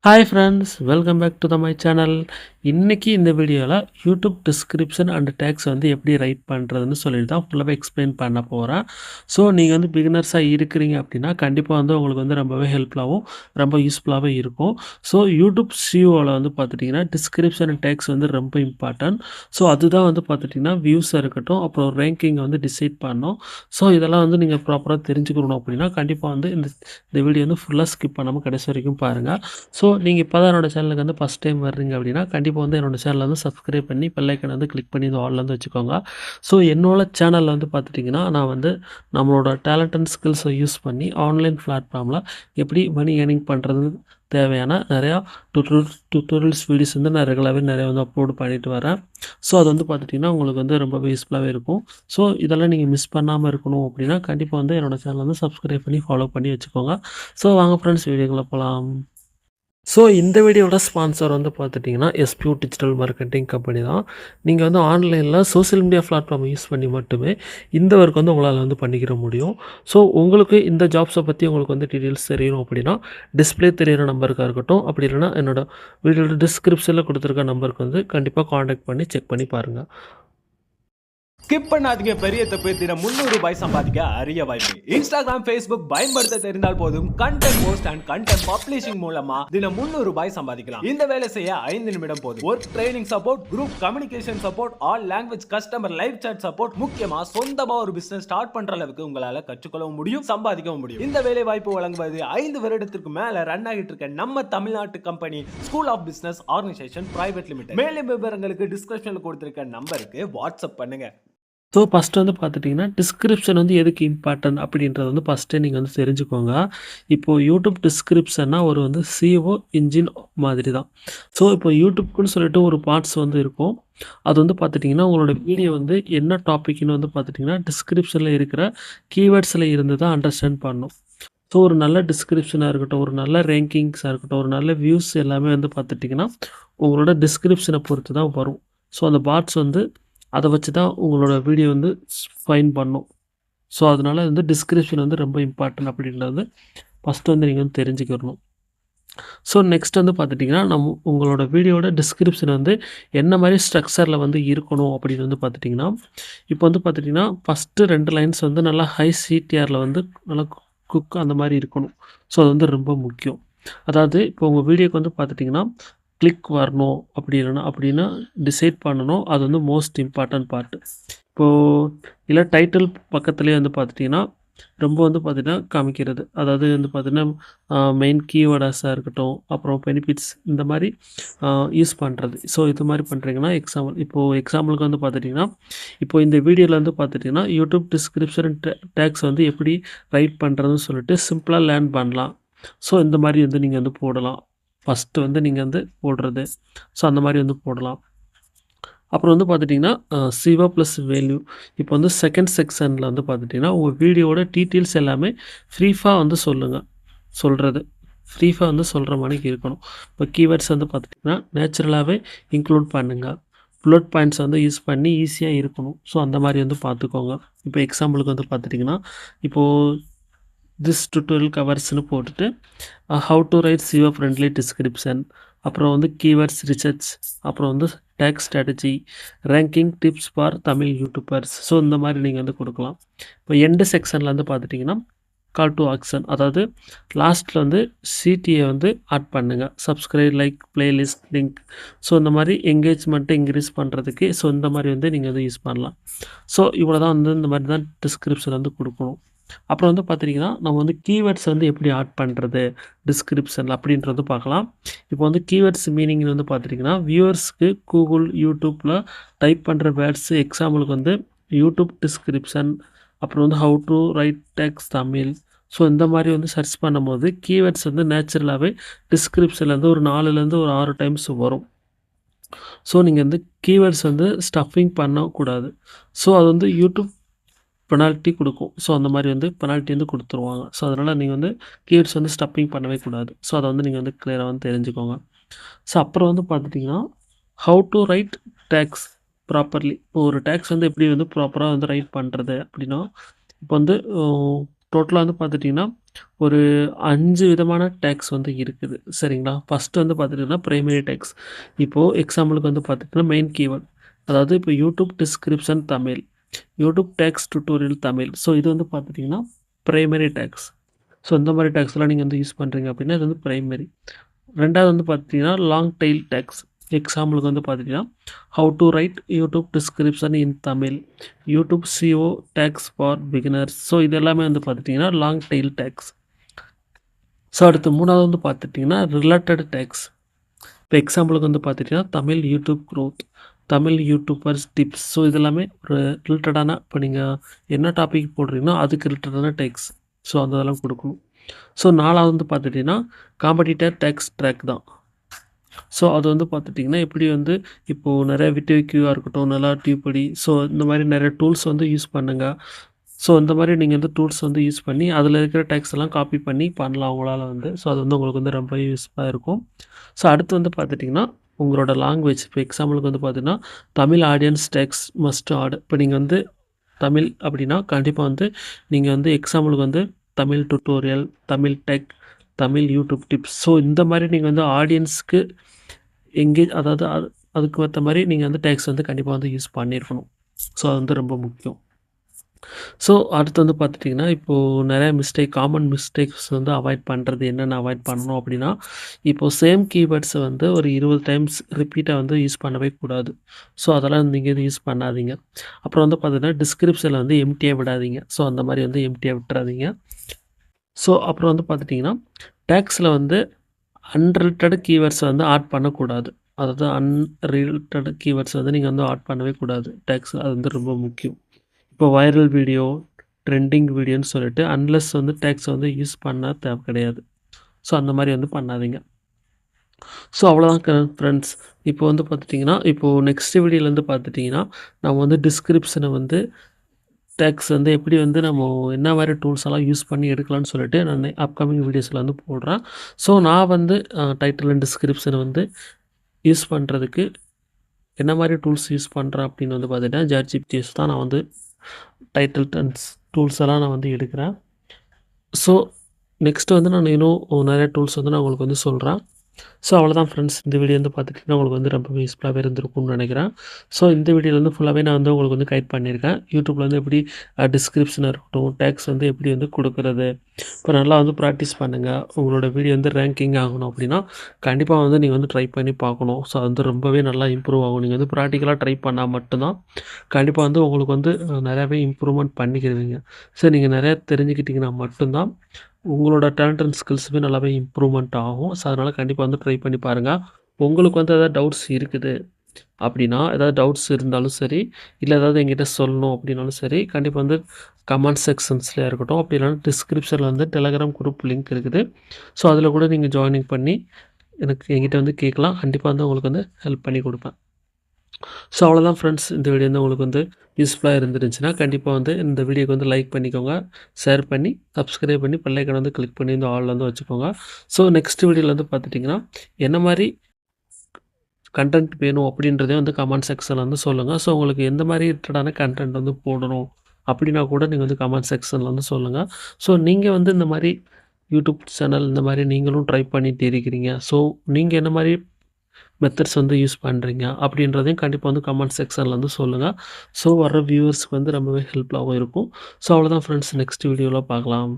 Hi friends, welcome back to my channel. இன்றைக்கி இந்த வீடியோவில் யூடியூப் டிஸ்கிரிப்ஷன் அண்ட் டேக்ஸ் வந்து எப்படி ரைட் பண்ணுறதுன்னு சொல்லிட்டு தான் ஃபுல்லாகவே எக்ஸ்பிளைன் பண்ண போகிறேன். ஸோ நீங்கள் வந்து பிகினர்ஸாக இருக்கிறீங்க அப்படின்னா கண்டிப்பாக வந்து உங்களுக்கு வந்து ரொம்பவே ஹெல்ப்ஃபுல்லாகவும் ரொம்ப யூஸ்ஃபுல்லாகவே இருக்கும். ஸோ யூடியூப் சிஓவில் வந்து பார்த்துட்டிங்கன்னா டிஸ்கிரிப்ஷன் அண்ட் டேக்ஸ் வந்து ரொம்ப இம்பார்ட்டன்ட். ஸோ அதுதான் வந்து பார்த்துட்டிங்கன்னா வியூஸாக இருக்கட்டும், அப்புறம் ரேங்கிங்கை வந்து டிசைட் பண்ணணும். ஸோ இதெல்லாம் வந்து நீங்கள் ப்ராப்பராக தெரிஞ்சுக்கணும் அப்படின்னா கண்டிப்பாக வந்து இந்த வீடியோ வந்து ஃபுல்லாக ஸ்கிப் பண்ணாமல் கடைசி வரைக்கும் பாருங்கள். ஸோ நீங்கள் இப்போ தான் என்னோட சேனலுக்கு வந்து ஃபஸ்ட் டைம் வர்றீங்க அப்படின்னா கண்டிப்பாக வந்து என்னோட சேனலை வந்து சப்ஸ்கிரைப் பண்ணி பெல் ஐக்கனை வந்து கிளிக் பண்ணி இந்த ஆல்ல வந்து வச்சுக்கோங்க. ஸோ என்னோட சேனலில் வந்து பார்த்துட்டிங்கன்னா நான் வந்து நம்மளோட டேலண்ட் அண்ட் ஸ்கில்ஸை யூஸ் பண்ணி ஆன்லைன் பிளாட்ஃபார்மில் எப்படி மணி ஏர்னிங் பண்ணுறது தேவையான நிறையா டுட்டோரியல்ஸ் வீடியோஸ் வந்து நான் ரெகுலராகவே நிறைய வந்து அப்லோட் பண்ணிட்டு வரேன். ஸோ அது வந்து பார்த்துட்டிங்கன்னா உங்களுக்கு வந்து ரொம்பவே யூஸ்ஃபுல்லாகவே இருக்கும். ஸோ இதெல்லாம் நீங்கள் மிஸ் பண்ணாமல் இருக்கணும் அப்படின்னா கண்டிப்பாக வந்து என்னோட சேனலை வந்து சப்ஸ்கிரைப் பண்ணி ஃபாலோ பண்ணி வச்சுக்கோங்க. ஸோ வாங்க ஃப்ரெண்ட்ஸ், வீடியோக்குள்ள போகலாம். ஸோ இந்த வீடியோட ஸ்பான்சர் வந்து பார்த்துட்டிங்கன்னா எஸ்பியூ டிஜிட்டல் மார்க்கெட்டிங் கம்பெனி தான். நீங்கள் வந்து ஆன்லைனில் சோஷியல் மீடியா பிளாட்ஃபார்மை யூஸ் பண்ணி மட்டுமே இந்த ஒர்க் வந்து உங்களால் வந்து பண்ணிக்கிற முடியும். ஸோ உங்களுக்கு இந்த ஜாப்ஸை பற்றி உங்களுக்கு வந்து டீட்டெயில்ஸ் தெரியணும் அப்படின்னா டிஸ்பிளே தெரியிற நம்பருக்காக இருக்கட்டும், அப்படி இல்லைனா என்னோடய வீடியோட டிஸ்கிரிப்ஷனில் கொடுத்துருக்க நம்பருக்கு வந்து கண்டிப்பாக காண்டாக்ட் பண்ணி செக் பண்ணி பாருங்கள். ஸ்கிப் பண்ணாதீங்க, பெரிய தப்பு. தினம் ₹300 சம்பாதிக்க அரிய வாய்ப்பு. இன்ஸ்டாகிராம், ஃபேஸ்புக் பயன்படுத்த தெரிந்தால் போதும். Content post and content publishing மூலமா தினம் ₹300 சம்பாதிக்கலாம். இந்த வேலை செய்ய 5 நிமிடம் போதும். Work training support, group communication support, all language customer live chat support, முக்கியமா சொந்தமா ஒரு பிசினஸ் ஸ்டார்ட் பண்ற அளவுக்கு உங்களால கற்றுக்கொள்ளவும் முடியும், சம்பாதிக்கவும் முடியும். இந்த வேலை வாய்ப்பு வழங்குவது 5 வருடத்திற்கு மேல ரன் ஆகிட்டு இருக்க நம்ம தமிழ்நாட்டு company school of business organisation private limited. மேலும் விவரங்களுக்கு டிஸ்கிரிப்ஷன்ல கொடுத்திருக்க நம்பருக்கு வாட்ஸ்அப் பண்ணுங்க. ஸோ ஃபஸ்ட்டு வந்து பார்த்துட்டிங்கன்னா டிஸ்கிரிப்ஷன் வந்து எதுக்கு இம்பார்ட்டன்ட் அப்படின்றத வந்து ஃபஸ்ட்டே நீங்கள் வந்து தெரிஞ்சுக்கோங்க. இப்போது யூடியூப் டிஸ்கிரிப்ஷன்னா ஒரு வந்து சிஓ இன்ஜின் மாதிரி தான். ஸோ இப்போ யூடியூப்க்குன்னு சொல்லிட்டு ஒரு பார்ட்ஸ் வந்து இருக்கும். அது வந்து பார்த்துட்டிங்கன்னா உங்களோட வீடியோ வந்து என்ன டாப்பிக்னு வந்து பார்த்துட்டிங்கன்னா டிஸ்கிரிப்ஷனில் இருக்கிற கீவேர்ட்ஸில் இருந்து தான் அண்டர்ஸ்டாண்ட் பண்ணணும். ஸோ ஒரு நல்ல டிஸ்கிரிப்ஷனாக இருக்கட்டும், ஒரு நல்ல ரேங்கிங்ஸாக இருக்கட்டும், ஒரு நல்ல வியூஸ் எல்லாமே வந்து பார்த்துட்டிங்கன்னா உங்களோட டிஸ்கிரிப்ஷனை பொறுத்து தான் வரும். ஸோ அந்த பார்ட்ஸ் வந்து அதை வச்சு தான் உங்களோட வீடியோ வந்து ஃபைன் பண்ணும். ஸோ அதனால் வந்து டிஸ்கிரிப்ஷன் வந்து ரொம்ப இம்பார்ட்டன்ட் அப்படின்றது ஃபஸ்ட்டு வந்து நீங்கள் வந்து தெரிஞ்சுக்கிறணும். ஸோ நெக்ஸ்ட் வந்து பார்த்துட்டிங்கன்னா உங்களோட வீடியோட டிஸ்கிரிப்ஷன் வந்து என்ன மாதிரி ஸ்ட்ரக்சரில் வந்து இருக்கணும் அப்படின்னு வந்து பார்த்துட்டிங்கன்னா, இப்போ வந்து பார்த்துட்டிங்கன்னா ஃபஸ்ட்டு 2 லைன்ஸ் வந்து நல்லா ஹை சிடிஆரில் வந்து நல்லா குக் அந்த மாதிரி இருக்கணும். ஸோ அது வந்து ரொம்ப முக்கியம். அதாவது இப்போ உங்கள் வீடியோக்கு வந்து பார்த்துட்டிங்கன்னா கிளிக் வரணும் அப்படி இல்லைனா அப்படின்னா டிசைட் பண்ணணும். அது வந்து மோஸ்ட் இம்பார்ட்டன்ட் பார்ட்டு. இப்போது இல்லை டைட்டில் பக்கத்துலேயே வந்து பார்த்துட்டிங்கன்னா ரொம்ப வந்து பார்த்திங்கன்னா காமிக்கிறது. அதாவது வந்து பார்த்திங்கன்னா மெயின் கீவேர்டாஸாக இருக்கட்டும், அப்புறம் பெனிஃபிட்ஸ் இந்த மாதிரி யூஸ் பண்ணுறது. ஸோ இது மாதிரி பண்ணுறீங்கன்னா இப்போது எக்ஸாம்பிளுக்கு வந்து பார்த்துட்டிங்கன்னா, இப்போது இந்த வீடியோவில் வந்து பார்த்துட்டிங்கன்னா யூடியூப் டிஸ்கிரிப்ஷன் டேக்ஸ் வந்து எப்படி ரைட் பண்ணுறதுன்னு சொல்லிட்டு சிம்பிளாக லேர்ன் பண்ணலாம். ஸோ இந்த மாதிரி வந்து நீங்கள் வந்து போடலாம். ஃபஸ்ட்டு வந்து நீங்கள் வந்து போடுறது. ஸோ அந்த மாதிரி வந்து போடலாம். அப்புறம் வந்து பார்த்துட்டிங்கன்னா சிவா ப்ளஸ் வேல்யூ. இப்போ வந்து செகண்ட் செக்ஷனில் வந்து பார்த்துட்டிங்கன்னா உங்கள் வீடியோவோட டீட்டெயில்ஸ் எல்லாமே ப்ரீஃபாக வந்து சொல்கிறது ப்ரீஃபாக வந்து சொல்கிற மாதிரிக்கு இருக்கணும். இப்போ கீவேர்ட்ஸ் வந்து பார்த்துட்டிங்கன்னா நேச்சுரலாகவே இன்க்ளூட் பண்ணுங்கள். புல்லட் பாயிண்ட்ஸ் வந்து யூஸ் பண்ணி ஈஸியாக இருக்கணும். ஸோ அந்த மாதிரி வந்து பார்த்துக்கோங்க. இப்போ எக்ஸாம்பிளுக்கு வந்து பார்த்துட்டிங்கன்னா இப்போது திஸ் டுட்டோரியல் கவர்ஸ்னு போட்டுட்டு how to write SEO friendly description, அப்புறம் வந்து கீவேர்ட்ஸ் ரிசர்ச், அப்புறம் வந்து tag strategy, ranking tips for Tamil YouTubers. So இந்த மாதிரி நீங்கள் வந்து கொடுக்கலாம். இப்போ எண்டு செக்ஷனில் வந்து பார்த்துட்டிங்கன்னா கால் டு ஆக்ஷன், அதாவது லாஸ்ட்டில் வந்து சிடிஏ வந்து ஆட் பண்ணுங்கள். Subscribe, like, playlist, link. So இந்த மாதிரி என்கேஜ்மெண்ட்டை இன்க்ரீஸ் பண்ணுறதுக்கு ஸோ இந்த மாதிரி வந்து நீங்கள் வந்து யூஸ் பண்ணலாம். ஸோ இவ்வளோ தான் வந்து இந்த மாதிரி தான் டிஸ்கிரிப்ஷன் வந்து கொடுக்கணும். அப்புறம் வந்து பார்த்துட்டிங்கன்னா நம்ம வந்து கீவேர்ட்ஸ் வந்து எப்படி ஆட் பண்ணுறது டிஸ்கிரிப்ஷனில் அப்படின்றது பார்க்கலாம். இப்போ வந்து கீவேர்ட்ஸ் மீனிங் வந்து பார்த்துட்டிங்கன்னா வியூவர்ஸ்க்கு கூகுள், யூடியூப்பில் டைப் பண்ணுற வேர்ட்ஸு எக்ஸாம்பிளுக்கு வந்து யூடியூப் டிஸ்கிரிப்ஷன், அப்புறம் வந்து how to write tags Tamil. So இந்த மாதிரி வந்து சர்ச் பண்ணும்போது கீவேர்ட்ஸ் வந்து நேச்சுரலாகவே டிஸ்கிரிப்ஷன்லேருந்து ஒரு 4லேருந்து ஒரு 6 டைம்ஸ் வரும். ஸோ நீங்கள் வந்து கீவேர்ட்ஸ் வந்து ஸ்டஃபிங் பண்ணக்கூடாது. ஸோ அது வந்து யூடியூப் பெனால்ட்டி கொடுக்கும். ஸோ அந்த மாதிரி வந்து பெனால்ட்டி வந்து கொடுத்துருவாங்க. ஸோ அதனால் நீங்கள் வந்து கீவேர்ட்ஸ் வந்து ஸ்டப்பிங் பண்ணவே கூடாது. ஸோ அதை வந்து நீங்கள் வந்து கிளியராக வந்து தெரிஞ்சுக்கோங்க. ஸோ அப்புறம் வந்து பார்த்துட்டிங்கன்னா how to write tags properly. இப்போ ஒரு டேக்ஸ் வந்து எப்படி வந்து ப்ராப்பராக வந்து ரைட் பண்ணுறது அப்படின்னா, இப்போ வந்து டோட்டலாக வந்து பார்த்துட்டிங்கன்னா ஒரு 5 விதமான டேக்ஸ் வந்து இருக்குது. சரிங்களா? ஃபர்ஸ்ட் வந்து பார்த்துட்டீங்கன்னா, பிரைமரி டேக்ஸ். இப்போ எக்ஸாம்பிளுக்கு வந்து பார்த்துட்டீங்கன்னா, மெயின் கீவேர்ட். அதாவது இப்போ YouTube description Tamil, YouTube tags tutorial Tamil. So இது வந்து பார்த்துட்டீங்கன்னா, பிரைமரி டேக்ஸ். ஸோ இந்த மாரி டேக்ஸ்லாம் நீங்க வந்து யூஸ் பண்றீங்க அப்படின்னா, இது வந்து பிரைமரி. 2வது வந்து பார்த்துட்டீங்கன்னா, லாங் டெயில் டேக்ஸ். எக்ஸாம்பிளுக்கு வந்து பார்த்துட்டீங்கன்னா, how to write YouTube description in Tamil, YouTube SEO tags for beginners. So இது எல்லாமே வந்து பார்த்துட்டீங்கன்னா, லாங் டெயில் டேக்ஸ். ஸோ அடுத்து 3வது வந்து பார்த்துட்டீங்கன்னா, ரிலேட்டட் டேக்ஸ். இப்போ எக்ஸாம்பிளுக்கு வந்து பார்த்துட்டீங்கன்னா, Tamil YouTube growth, Tamil YouTubers tips. So இது எல்லாமே ஒரு ரிலேட்டடான இப்போ நீங்க என்ன டாபிக் போடுறீங்களோ, அதுக்கு ரிலேட்டடான டேக்ஸ். ஸோ அந்த இதெல்லாம் குடுக்கணும். ஸோ 4வது வந்து பார்த்துட்டீங்கன்னா, காம்படிட்டர் டேக்ஸ் ட்ராக் தான். ஸோ அது வந்து பார்த்துட்டிங்கன்னா, எப்படி வந்து இப்போது நிறைய விட்டுவிக்யூவாக இருக்கட்டும், நல்லா டியூப்படி. ஸோ இந்த மாதிரி நிறைய டூல்ஸ் வந்து யூஸ் பண்ணுங்க. ஸோ இந்த மாதிரி நீங்கள் வந்து டூல்ஸ் வந்து யூஸ் பண்ணி, அதில் இருக்கிற டெக்ஸ்ட் எல்லாம் காப்பி பண்ணி பண்ணலாம் உங்களால வந்து. ஸோ அது வந்து உங்களுக்கு வந்து ரொம்ப யூஸ்ஃபுல்லாக இருக்கும். ஸோ அடுத்து வந்து பார்த்துட்டிங்கன்னா, உங்களோட லாங்குவேஜ். இப்போ எக்ஸாம்பிளுக்கு வந்து பார்த்தீங்கன்னா, Tamil audience text must add. இப்போ நீங்கள் வந்து தமிழ் அப்படின்னா, கண்டிப்பாக வந்து நீங்கள் வந்து எக்ஸாம்பிளுக்கு வந்து Tamil tutorial, Tamil tech, Tamil YouTube tips. So இந்த மாதிரி நீங்கள் வந்து ஆடியன்ஸ்க்கு அதாவது அதுக்கு ஏற்ற மாதிரி நீங்கள் வந்து டேக்ஸ் வந்து கண்டிப்பாக வந்து யூஸ் பண்ணியிருக்கணும். ஸோ அது வந்து ரொம்ப முக்கியம். ஸோ அடுத்து வந்து பார்த்துட்டிங்கன்னா, இப்போது நிறைய காமன் மிஸ்டேக்ஸ் வந்து அவாய்ட் பண்ணுறது என்னென்ன அவாய்ட் பண்ணணும் அப்படின்னா, இப்போது சேம் கீவேர்ட்ஸை வந்து ஒரு 20 டைம்ஸ் ரிப்பீட்டாக வந்து யூஸ் பண்ணவே கூடாது. ஸோ அதெல்லாம் நீங்கள் யூஸ் பண்ணாதீங்க. அப்புறம் வந்து பார்த்தீங்கன்னா, டிஸ்கிரிப்ஷனில் வந்து எம்ப்டியாக விடாதீங்க. ஸோ அந்த மாதிரி வந்து எம்ப்டியாக விட்டுறாதீங்க. ஸோ அப்புறம் வந்து பார்த்துட்டிங்கன்னா, டேக்ஸில் வந்து அன்ரிலேட்டட் கீவேர்ட்ஸ் வந்து ஆட் பண்ணக்கூடாது. அதாவது அன்ரிலேட்டட் கீவேர்ட்ஸ் வந்து நீங்கள் வந்து ஆட் பண்ணவே கூடாது. டேக்ஸ் அது வந்து ரொம்ப முக்கியம். இப்போ வைரல் வீடியோ, ட்ரெண்டிங் வீடியோன்னு சொல்லிட்டு அன்லெஸ் வந்து டேக்ஸை வந்து யூஸ் பண்ண தேவை கிடையாது. ஸோ அந்த மாதிரி வந்து பண்ணாதீங்க. ஸோ அவ்வளோதான் ஃப்ரெண்ட்ஸ். இப்போ வந்து பார்த்துட்டிங்கன்னா, இப்போது நெக்ஸ்ட் வீடியோலேருந்து பார்த்துட்டிங்கன்னா, நம்ம வந்து டிஸ்கிரிப்ஷனை வந்து டேக்ஸ் வந்து எப்படி வந்து நம்ம என்ன மாதிரி டூல்ஸ் எல்லாம் யூஸ் பண்ணி எடுக்கலாம்னு சொல்லிட்டு நான் அப்கமிங் வீடியோஸில் வந்து போடுறேன். ஸோ நான் வந்து டைட்டில் அண்ட் டிஸ்கிரிப்ஷனை வந்து யூஸ் பண்ணுறதுக்கு என்ன மாதிரி டூல்ஸ் யூஸ் பண்ணுறேன் அப்படின்னு வந்து பார்த்தீங்கன்னா, ChatGPT தான் நான் வந்து டைட்டில் அண்ட் டூல்ஸ் எல்லாம் நான் வந்து எடுக்கிறேன். ஸோ நெக்ஸ்ட்டு வந்து நான் இன்னும் நிறைய டூல்ஸ் வந்து நான் உங்களுக்கு வந்து சொல்கிறேன். ஸோ அவ்வளோதான் ஃப்ரெண்ட்ஸ். இந்த வீடியோ வந்து பார்த்துட்டிங்கன்னா, உங்களுக்கு வந்து ரொம்பவே யூஸ்ஃபுல்லாகவே இருந்திருக்கும்னு நினைக்கிறேன். ஸோ இந்த வீடியோவில் வந்து ஃபுல்லாகவே நான் வந்து உங்களுக்கு வந்து கைட் பண்ணியிருக்கேன். யூடியூப்பில் வந்து எப்படி டிஸ்கிரிப்ஷனாக இருக்கட்டும், டேக்ஸ் வந்து எப்படி வந்து கொடுக்குறது. இப்போ நல்லா வந்து ப்ராக்டிஸ் பண்ணுங்கள். உங்களோட வீடியோ வந்து ரேங்கிங் ஆகணும் அப்படின்னா, கண்டிப்பாக வந்து நீங்கள் வந்து ட்ரை பண்ணி பார்க்கணும். ஸோ அது வந்து ரொம்பவே நல்லா இம்ப்ரூவ் ஆகும். நீங்கள் வந்து ப்ராக்டிக்கலாக ட்ரை பண்ணால் மட்டும்தான் கண்டிப்பாக வந்து உங்களுக்கு வந்து நிறையாவே இம்ப்ரூவ்மெண்ட் பண்ணிக்கிடுவீங்க. ஸோ நீங்கள் நிறையா தெரிஞ்சுக்கிட்டிங்கன்னா மட்டும்தான் உங்களோட டேலண்ட் அண்ட் ஸ்கில்ஸுமே நல்லாவே இம்ப்ரூவ்மெண்ட் ஆகும். ஸோ அதனால் கண்டிப்பாக வந்து ட்ரை பண்ணி பாருங்கள். உங்களுக்கு வந்து எதாவது டவுட்ஸ் இருக்குது அப்படின்னா, ஏதாவது டவுட்ஸ் இருந்தாலும் சரி, இல்லை ஏதாவது என்கிட்ட சொல்லணும் அப்படின்னாலும் சரி, கண்டிப்பாக வந்து கமெண்ட் செக்ஷன்ஸ்லையா இருக்கட்டும், அப்படி இல்லைனா டிஸ்கிரிப்ஷனில் வந்து டெலகிராம் குரூப் லிங்க் இருக்குது. ஸோ அதில் கூட நீங்கள் ஜாயினிங் பண்ணி என்கிட்ட வந்து கேட்கலாம். கண்டிப்பாக வந்து உங்களுக்கு வந்து ஹெல்ப் பண்ணி கொடுப்பேன். ஸோ அவ்வளோதான் ஃப்ரெண்ட்ஸ். இந்த வீடியோ வந்து உங்களுக்கு வந்து யூஸ்ஃபுல்லாக இருந்துருந்துச்சுன்னா, கண்டிப்பாக வந்து இந்த வீடியோக்கு வந்து லைக் பண்ணிக்கோங்க, ஷேர் பண்ணி, சப்ஸ்கிரைப் பண்ணி, பெல் ஐக்கான வந்து கிளிக் பண்ணி இந்த ஆல்ல வந்து வச்சுக்கோங்க. ஸோ நெக்ஸ்ட் வீடியோவில் வந்து பார்த்துட்டிங்கன்னா, என்ன மாதிரி கன்டென்ட் வேணும் அப்படின்றதே வந்து கமெண்ட் செக்ஷனில் வந்து சொல்லுங்கள். ஸோ உங்களுக்கு எந்த மாதிரி ரிலேட்டடான கன்டென்ட் வந்து போடணும் அப்படின்னா கூட நீங்கள் வந்து கமெண்ட் செக்ஷனில் வந்து சொல்லுங்கள். ஸோ நீங்கள் வந்து இந்த மாதிரி யூடியூப் சேனல் இந்த மாதிரி நீங்களும் ட்ரை பண்ணிட்டு இருக்கிறீங்க. ஸோ நீங்கள் என்ன மாதிரி மெத்தட்ஸ் வந்து யூஸ் பண்ணுறீங்க அப்படின்றதையும் கண்டிப்பாக வந்து கமெண்ட் செக்ஷனில் வந்து சொல்லுங்கள். ஸோ வர்ற வியூவர்ஸ்க்கு வந்து ரொம்பவே ஹெல்ப்ஃபுல்லாகவும் இருக்கும். ஸோ அவ்வளோதான் ஃப்ரெண்ட்ஸ். நெக்ஸ்ட் வீடியோவில் பார்க்கலாம்.